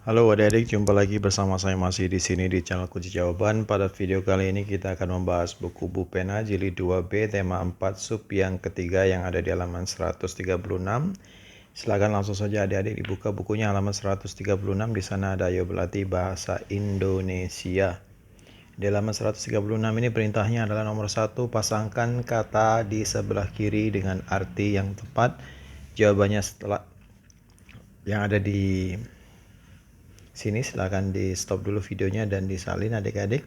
Halo adik-adik, jumpa lagi bersama saya masih di sini di channel Kunci Jawaban. Pada video kali ini kita akan membahas buku Bupena Jilid 2B tema 4 sub yang ketiga yang ada di halaman 136. Silakan langsung saja adik-adik dibuka bukunya halaman 136. Di sana ada ayo berlatih bahasa Indonesia. Di halaman 136 ini perintahnya adalah nomor 1, pasangkan kata di sebelah kiri dengan arti yang tepat. Jawabannya setelah yang ada di sini, silahkan di stop dulu videonya dan disalin adik-adik.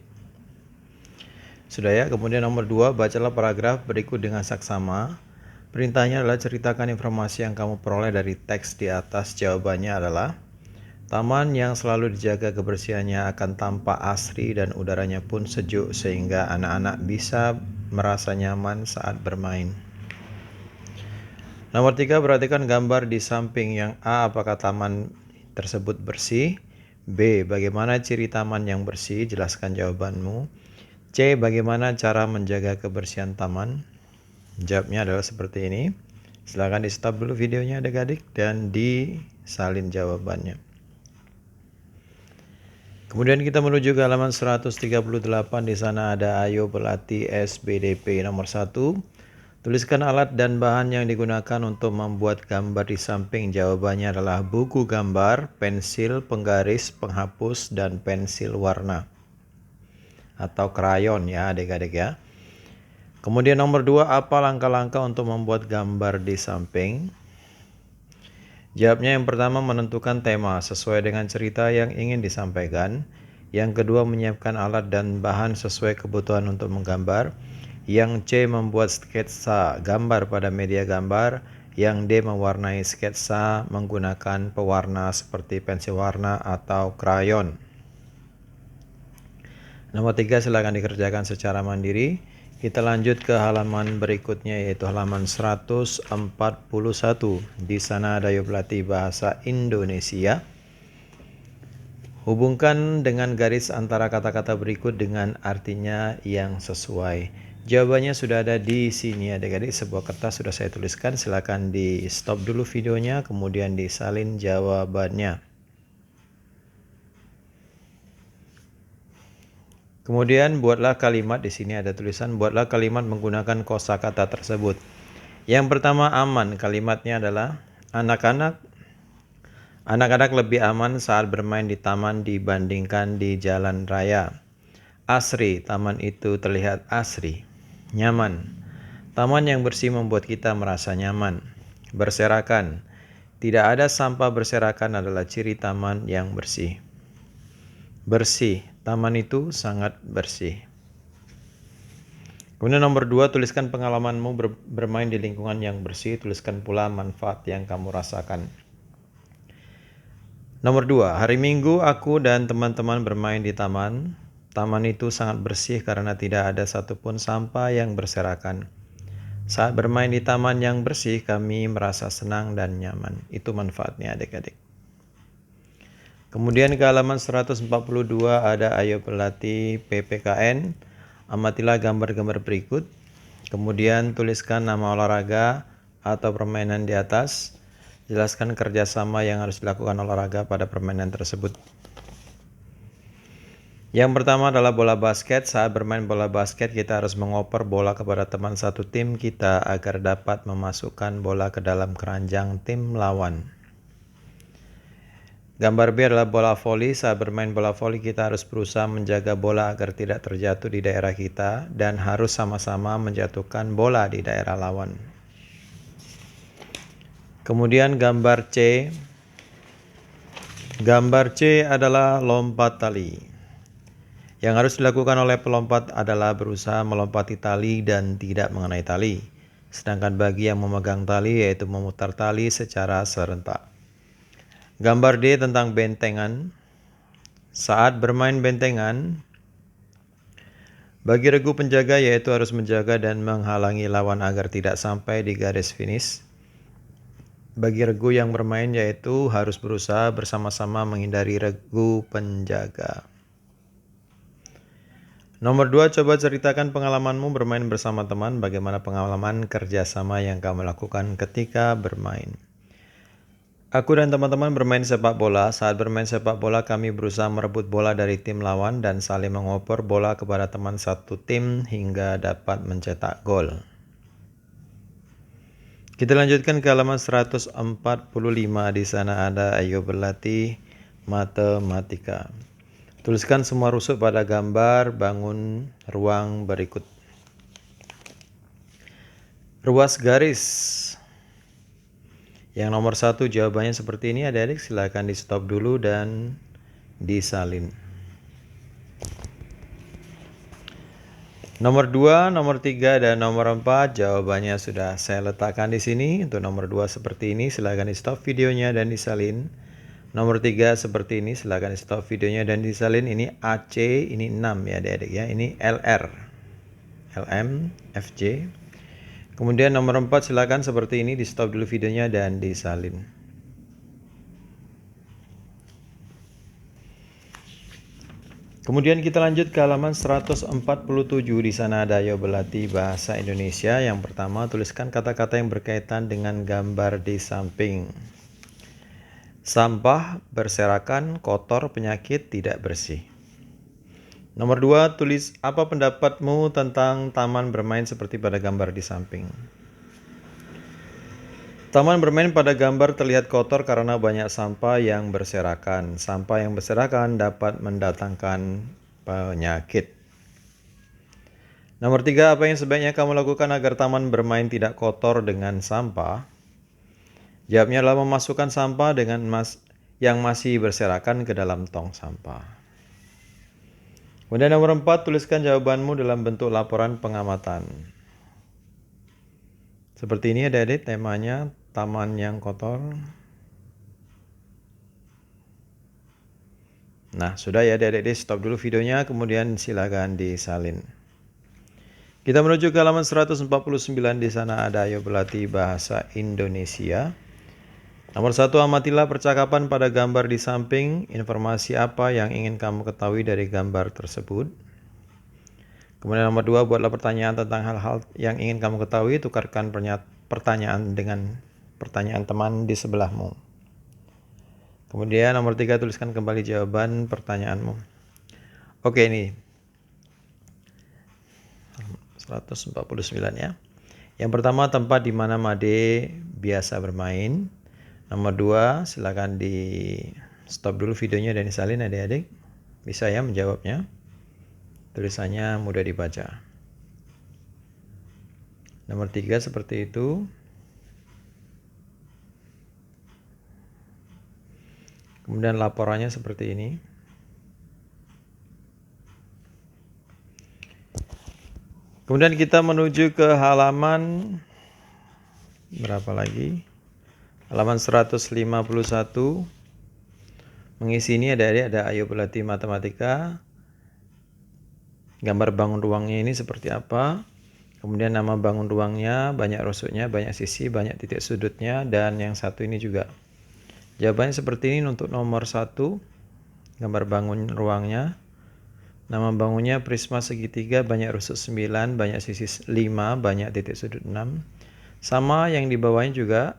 Sudah ya. Kemudian nomor 2, bacalah paragraf berikut dengan saksama. Perintahnya adalah ceritakan informasi yang kamu peroleh dari teks di atas. Jawabannya adalah taman yang selalu dijaga kebersihannya akan tampak asri dan udaranya pun sejuk sehingga anak-anak bisa merasa nyaman saat bermain. Nomor 3, perhatikan gambar di samping. Yang A, apakah taman tersebut bersih? B, bagaimana ciri taman yang bersih? Jelaskan jawabanmu. C, bagaimana cara menjaga kebersihan taman? Jawabnya adalah seperti ini. Silahkan di stop dulu videonya adik-adik dan disalin jawabannya. Kemudian kita menuju ke halaman 138. Di sana ada ayo berlatih SBDP nomor 1. Tuliskan alat dan bahan yang digunakan untuk membuat gambar di samping. Jawabannya adalah buku gambar, pensil, penggaris, penghapus, dan pensil warna atau krayon ya adik-adik ya. Kemudian nomor 2, apa langkah-langkah untuk membuat gambar di samping? Jawabnya yang pertama, menentukan tema sesuai dengan cerita yang ingin disampaikan. Yang kedua, menyiapkan alat dan bahan sesuai kebutuhan untuk menggambar. Yang C, membuat sketsa gambar pada media gambar. Yang D, mewarnai sketsa menggunakan pewarna seperti pensil warna atau krayon. Nomor 3, silakan dikerjakan secara mandiri. Kita lanjut ke halaman berikutnya yaitu halaman 141. Di sana ada ayo berlatih bahasa Indonesia. Hubungkan dengan garis antara kata-kata berikut dengan artinya yang sesuai. Jawabannya sudah ada di sini adik-adik. Sebuah kertas sudah saya tuliskan. Silakan di stop dulu videonya, kemudian disalin jawabannya. Kemudian buatlah kalimat. Di sini ada tulisan buatlah kalimat menggunakan kosakata tersebut. Yang pertama, aman. Kalimatnya adalah Anak-anak lebih aman saat bermain di taman dibandingkan di jalan raya. Asri, taman itu terlihat asri. Nyaman, taman yang bersih membuat kita merasa nyaman. Berserakan, tidak ada sampah berserakan adalah ciri taman yang bersih. Bersih, taman itu sangat bersih. Kemudian nomor 2, tuliskan pengalamanmu bermain di lingkungan yang bersih. Tuliskan pula manfaat yang kamu rasakan. Nomor 2, hari Minggu aku dan teman-teman bermain di taman. Taman itu sangat bersih karena tidak ada satupun sampah yang berserakan. Saat bermain di taman yang bersih, kami merasa senang dan nyaman. Itu manfaatnya adik-adik. Kemudian ke halaman 142 ada ayo berlatih PPKN. Amatilah gambar-gambar berikut. Kemudian tuliskan nama olahraga atau permainan di atas. Jelaskan kerjasama yang harus dilakukan olahraga pada permainan tersebut. Yang pertama adalah bola basket. Saat bermain bola basket, kita harus mengoper bola kepada teman satu tim kita agar dapat memasukkan bola ke dalam keranjang tim lawan. Gambar B adalah bola voli. Saat bermain bola voli, kita harus berusaha menjaga bola agar tidak terjatuh di daerah kita dan harus sama-sama menjatuhkan bola di daerah lawan. Kemudian gambar C. Gambar C adalah lompat tali. Yang harus dilakukan oleh pelompat adalah berusaha melompati tali dan tidak mengenai tali. Sedangkan bagi yang memegang tali yaitu memutar tali secara serentak. Gambar D tentang bentengan. Saat bermain bentengan, bagi regu penjaga yaitu harus menjaga dan menghalangi lawan agar tidak sampai di garis finish. Bagi regu yang bermain yaitu harus berusaha bersama-sama menghindari regu penjaga. Nomor 2, coba ceritakan pengalamanmu bermain bersama teman. Bagaimana pengalaman kerjasama yang kamu lakukan ketika bermain? Aku dan teman-teman bermain sepak bola. Saat bermain sepak bola, kami berusaha merebut bola dari tim lawan dan saling mengoper bola kepada teman satu tim hingga dapat mencetak gol. Kita lanjutkan ke halaman 145. Di sana ada ayo berlatih matematika. Tuliskan semua rusuk pada gambar, bangun ruang berikut. Ruas garis. Yang nomor 1 jawabannya seperti ini, adik-adik silakan di stop dulu dan disalin. Nomor 2, nomor 3, dan nomor 4 jawabannya sudah saya letakkan di sini. Untuk nomor 2 seperti ini, silakan di stop videonya dan disalin. Nomor 3 seperti ini, silakan di stop videonya dan disalin. Ini AC, ini 6 ya adik-adik ya. Ini LR, LM, FJ. Kemudian nomor 4 silakan seperti ini, di stop dulu videonya dan disalin. Kemudian kita lanjut ke halaman 147. Di sana ada ayo berlatih bahasa Indonesia. Yang pertama, tuliskan kata-kata yang berkaitan dengan gambar di samping. Sampah, berserakan, kotor, penyakit, tidak bersih. Nomor 2, tulis apa pendapatmu tentang taman bermain seperti pada gambar di samping. Taman bermain pada gambar terlihat kotor karena banyak sampah yang berserakan. Sampah yang berserakan dapat mendatangkan penyakit. Nomor 3, apa yang sebaiknya kamu lakukan agar taman bermain tidak kotor dengan sampah? Jawabnya adalah memasukkan sampah yang masih berserakan ke dalam tong sampah. Kemudian nomor 4, tuliskan jawabanmu dalam bentuk laporan pengamatan. Seperti ini adik-adik temanya, taman yang kotor. Nah, sudah ya adik-adik, stop dulu videonya, kemudian silakan disalin. Kita menuju ke halaman 149. Di sana ada ayo berlatih bahasa Indonesia. Nomor 1, amatilah percakapan pada gambar di samping. Informasi apa yang ingin kamu ketahui dari gambar tersebut? Kemudian nomor 2, buatlah pertanyaan tentang hal-hal yang ingin kamu ketahui. Tukarkan pertanyaan dengan pertanyaan teman di sebelahmu. Kemudian nomor 3, tuliskan kembali jawaban pertanyaanmu. Oke, ini 149 ya. Yang pertama, tempat di mana Made biasa bermain. Nomor 2, silakan di stop dulu videonya dan disalin adik-adik. Bisa ya menjawabnya. Tulisannya mudah dibaca. Nomor 3 seperti itu. Kemudian laporannya seperti ini. Kemudian kita menuju ke halaman berapa lagi? Halaman 151. Mengisi ini ada ayo berlatih matematika. Gambar bangun ruangnya ini seperti apa? Kemudian nama bangun ruangnya, banyak rusuknya, banyak sisi, banyak titik sudutnya, dan yang satu ini juga. Jawabannya seperti ini untuk nomor 1. Gambar bangun ruangnya. Nama bangunnya prisma segitiga, banyak rusuk 9, banyak sisi 5, banyak titik sudut 6. Sama yang di bawahnya juga.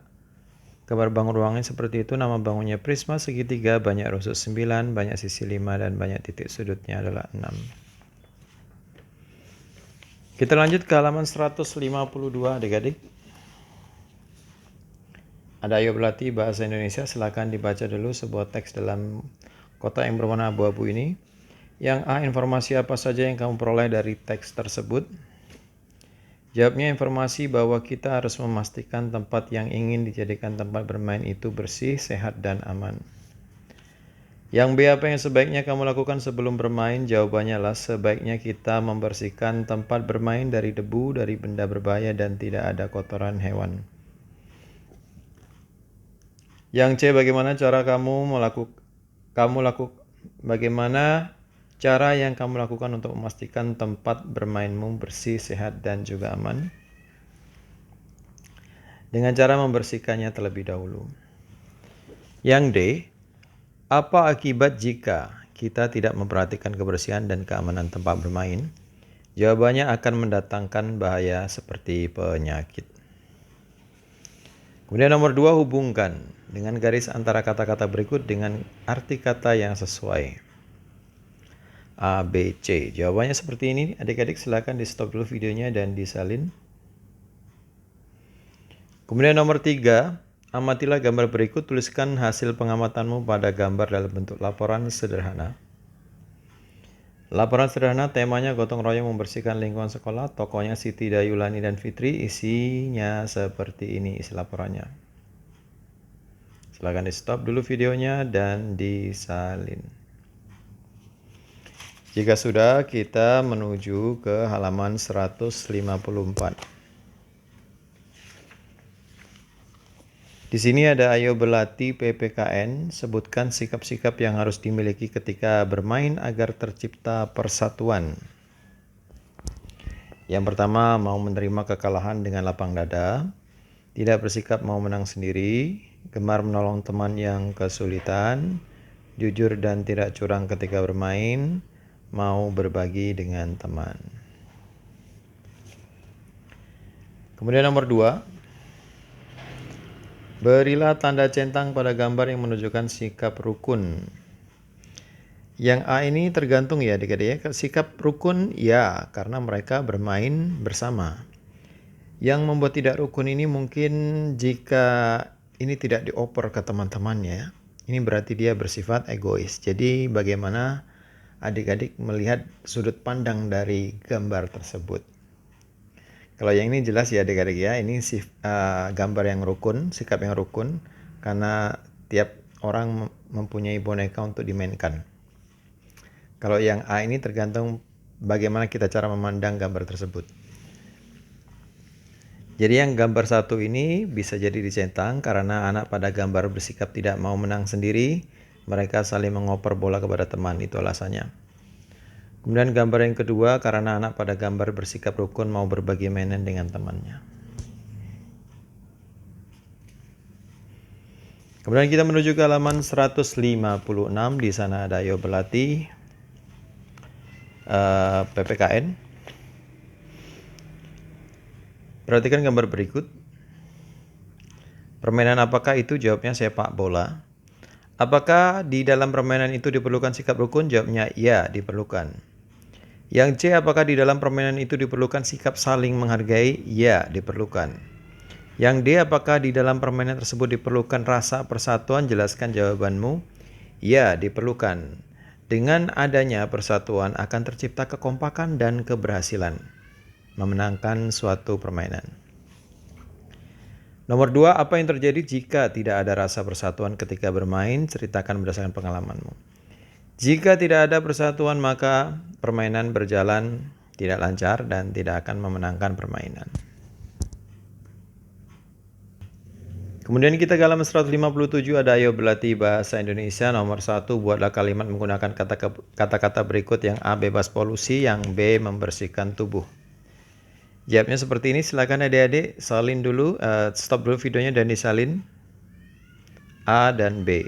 Gambar bangun ruangnya seperti itu, nama bangunnya prisma segitiga, banyak rusuk 9, banyak sisi 5, dan banyak titik sudutnya adalah 6. Kita lanjut ke halaman 152 adik-adik. Ada ayo berlatih bahasa Indonesia, silakan dibaca dulu sebuah teks dalam kotak yang berwarna abu-abu ini. Yang A, informasi apa saja yang kamu peroleh dari teks tersebut? Jawabnya informasi bahwa kita harus memastikan tempat yang ingin dijadikan tempat bermain itu bersih, sehat, dan aman. Yang B, apa yang sebaiknya kamu lakukan sebelum bermain? Jawabannya adalah sebaiknya kita membersihkan tempat bermain dari debu, dari benda berbahaya, dan tidak ada kotoran hewan. Yang C, bagaimana cara cara yang kamu lakukan untuk memastikan tempat bermainmu bersih, sehat, dan juga aman? Dengan cara membersihkannya terlebih dahulu. Yang D, apa akibat jika kita tidak memperhatikan kebersihan dan keamanan tempat bermain? Jawabannya akan mendatangkan bahaya seperti penyakit. Kemudian nomor 2, hubungkan dengan garis antara kata-kata berikut dengan arti kata yang sesuai. A, B, C. Jawabannya seperti ini. Adik-adik silakan di stop dulu videonya dan disalin. Kemudian nomor 3, amatilah gambar berikut, tuliskan hasil pengamatanmu pada gambar dalam bentuk laporan sederhana. Laporan sederhana temanya gotong royong membersihkan lingkungan sekolah, tokohnya Siti, Dayulani, dan Fitri. Isinya seperti ini isi laporannya. Silakan di stop dulu videonya dan disalin. Jika sudah, kita menuju ke halaman 154. Di sini ada ayo berlatih PPKN, sebutkan sikap-sikap yang harus dimiliki ketika bermain agar tercipta persatuan. Yang pertama, mau menerima kekalahan dengan lapang dada, tidak bersikap mau menang sendiri, gemar menolong teman yang kesulitan, jujur dan tidak curang ketika bermain, mau berbagi dengan teman. Kemudian nomor 2, berilah tanda centang pada gambar yang menunjukkan sikap rukun. Yang A ini tergantung ya adik-adik ya. Sikap rukun ya karena mereka bermain bersama. Yang membuat tidak rukun ini mungkin jika ini tidak dioper ke teman-temannya. Ini berarti dia bersifat egois. Jadi bagaimana adik-adik melihat sudut pandang dari gambar tersebut. Kalau yang ini jelas ya adik-adik ya, ini gambar yang rukun, sikap yang rukun, karena tiap orang mempunyai boneka untuk dimainkan. Kalau yang A ini tergantung bagaimana kita cara memandang gambar tersebut. Jadi yang gambar 1 ini bisa jadi dicentang karena anak pada gambar bersikap tidak mau menang sendiri, mereka saling mengoper bola kepada teman, itu alasannya. Kemudian gambar yang kedua, karena anak pada gambar bersikap rukun mau berbagi mainan dengan temannya. Kemudian kita menuju ke halaman 156, di sana ada ayo berlatih PPKN. Perhatikan gambar berikut. Permainan apakah itu? Jawabnya sepak bola. Apakah di dalam permainan itu diperlukan sikap rukun? Jawabnya ya, diperlukan. Yang C, apakah di dalam permainan itu diperlukan sikap saling menghargai? Ya, diperlukan. Yang D, apakah di dalam permainan tersebut diperlukan rasa persatuan? Jelaskan jawabanmu. Ya, diperlukan. Dengan adanya persatuan akan tercipta kekompakan dan keberhasilan memenangkan suatu permainan. Nomor 2, apa yang terjadi jika tidak ada rasa persatuan ketika bermain? Ceritakan berdasarkan pengalamanmu. Jika tidak ada persatuan, maka permainan berjalan tidak lancar dan tidak akan memenangkan permainan. Kemudian kita ke halaman 157, ada ayo berlatih bahasa Indonesia. Nomor 1, buatlah kalimat menggunakan kata-kata berikut. Yang A, bebas polusi. Yang B, membersihkan tubuh. Jawabnya seperti ini. Silakan adik-adik salin dulu, stop dulu videonya dan disalin A dan B.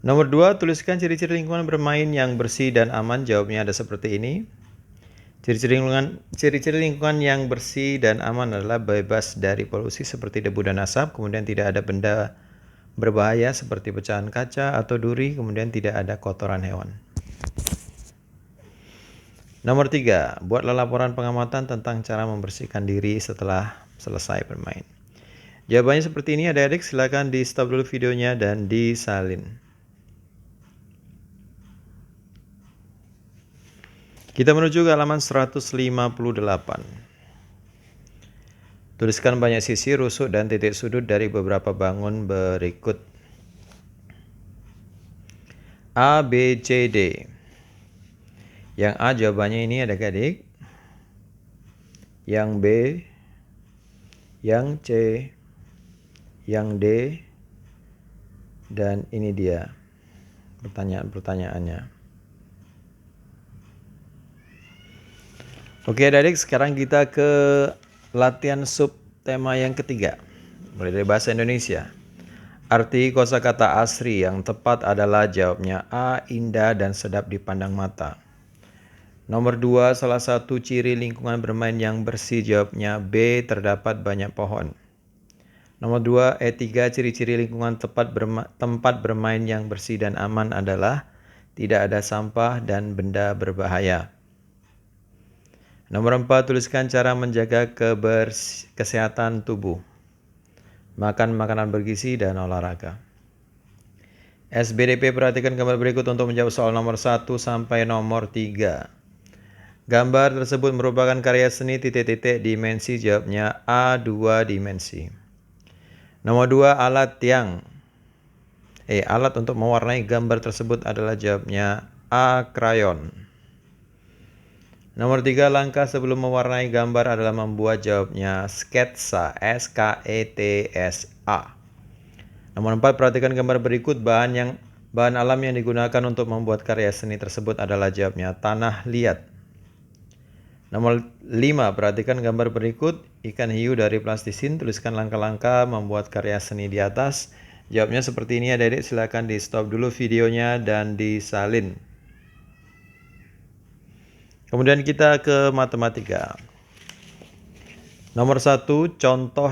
Nomor 2, tuliskan ciri-ciri lingkungan bermain yang bersih dan aman. Jawabnya ada seperti ini. Ciri-ciri lingkungan yang bersih dan aman adalah bebas dari polusi seperti debu dan asap, kemudian tidak ada benda berbahaya seperti pecahan kaca atau duri, kemudian tidak ada kotoran hewan. Nomor 3, buatlah laporan pengamatan tentang cara membersihkan diri setelah selesai bermain. Jawabannya seperti ini adik-adik, silakan di stop dulu videonya dan disalin. Kita menuju ke halaman 158. Tuliskan banyak sisi, rusuk, dan titik sudut dari beberapa bangun berikut. A, B, C, D. Yang A jawabannya ini adik-adik. Yang B, yang C, yang D, dan ini dia pertanyaan-pertanyaannya. Oke adik-adik, sekarang kita ke latihan sub tema yang ketiga. Mulai dari bahasa Indonesia. Arti kosakata asri yang tepat adalah jawabnya A, indah dan sedap dipandang mata. Nomor 2, salah satu ciri lingkungan bermain yang bersih. Jawabnya B, terdapat banyak pohon. Nomor 2, E3 ciri-ciri lingkungan tempat bermain yang bersih dan aman adalah tidak ada sampah dan benda berbahaya. Nomor 4, tuliskan cara menjaga kesehatan tubuh. Makan makanan bergizi dan olahraga. SBDP, perhatikan gambar berikut untuk menjawab soal nomor 1 sampai nomor 3. Gambar tersebut merupakan karya seni dimensi, jawabnya A 2 dimensi. Nomor 2, alat untuk mewarnai gambar tersebut adalah, jawabnya A krayon. Nomor 3, langkah sebelum mewarnai gambar adalah membuat, jawabnya sketsa, SKETSA. Nomor 4, perhatikan gambar berikut, bahan alam yang digunakan untuk membuat karya seni tersebut adalah, jawabnya tanah liat. Nomor 5, perhatikan gambar berikut, ikan hiu dari plastisin, tuliskan langkah-langkah membuat karya seni di atas. Jawabnya seperti ini, adik-adik, silakan di stop dulu videonya dan disalin. Kemudian kita ke matematika. Nomor 1, contoh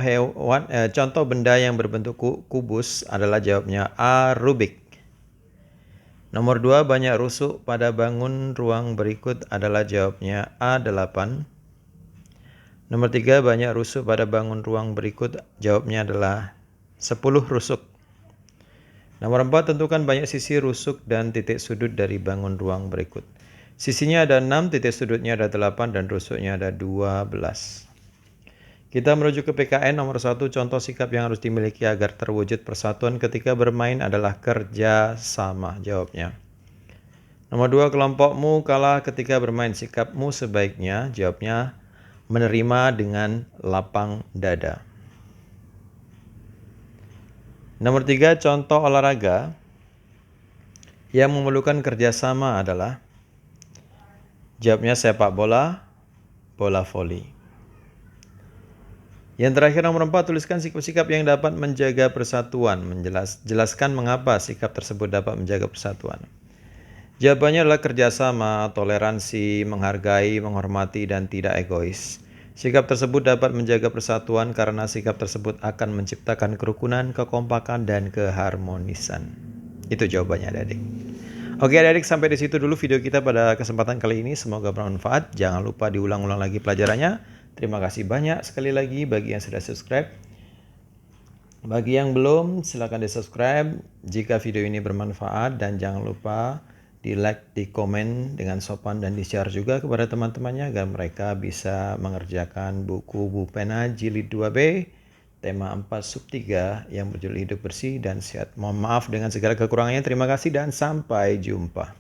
benda yang berbentuk kubus adalah, jawabnya A Rubik. Nomor 2, banyak rusuk pada bangun ruang berikut adalah, jawabnya A8. Nomor 3, banyak rusuk pada bangun ruang berikut, jawabnya adalah 10 rusuk. Nomor 4, tentukan banyak sisi rusuk dan titik sudut dari bangun ruang berikut. Sisinya ada 6, titik sudutnya ada 8, dan rusuknya ada 12. Kita merujuk ke PKN. Nomor 1, contoh sikap yang harus dimiliki agar terwujud persatuan ketika bermain adalah kerja sama, jawabnya. Nomor 2, kelompokmu kalah ketika bermain, sikapmu sebaiknya, jawabnya menerima dengan lapang dada. Nomor 3, contoh olahraga yang memerlukan kerjasama adalah, jawabnya sepak bola, bola voli. Yang terakhir, nomor 4, tuliskan sikap-sikap yang dapat menjaga persatuan. Jelaskan mengapa sikap tersebut dapat menjaga persatuan. Jawabannya adalah kerjasama, toleransi, menghargai, menghormati, dan tidak egois. Sikap tersebut dapat menjaga persatuan karena sikap tersebut akan menciptakan kerukunan, kekompakan, dan keharmonisan. Itu jawabannya, adik-adik. Oke, adik-adik, sampai di situ dulu video kita pada kesempatan kali ini. Semoga bermanfaat. Jangan lupa diulang-ulang lagi pelajarannya. Terima kasih banyak sekali lagi bagi yang sudah subscribe. Bagi yang belum, silakan di-subscribe jika video ini bermanfaat, dan jangan lupa di-like, di-komen dengan sopan, dan di-share juga kepada teman-temannya agar mereka bisa mengerjakan buku Bu Pena Jilid 2B tema 4 sub 3 yang berjudul Hidup Bersih dan Sehat. Mohon maaf dengan segala kekurangannya. Terima kasih dan sampai jumpa.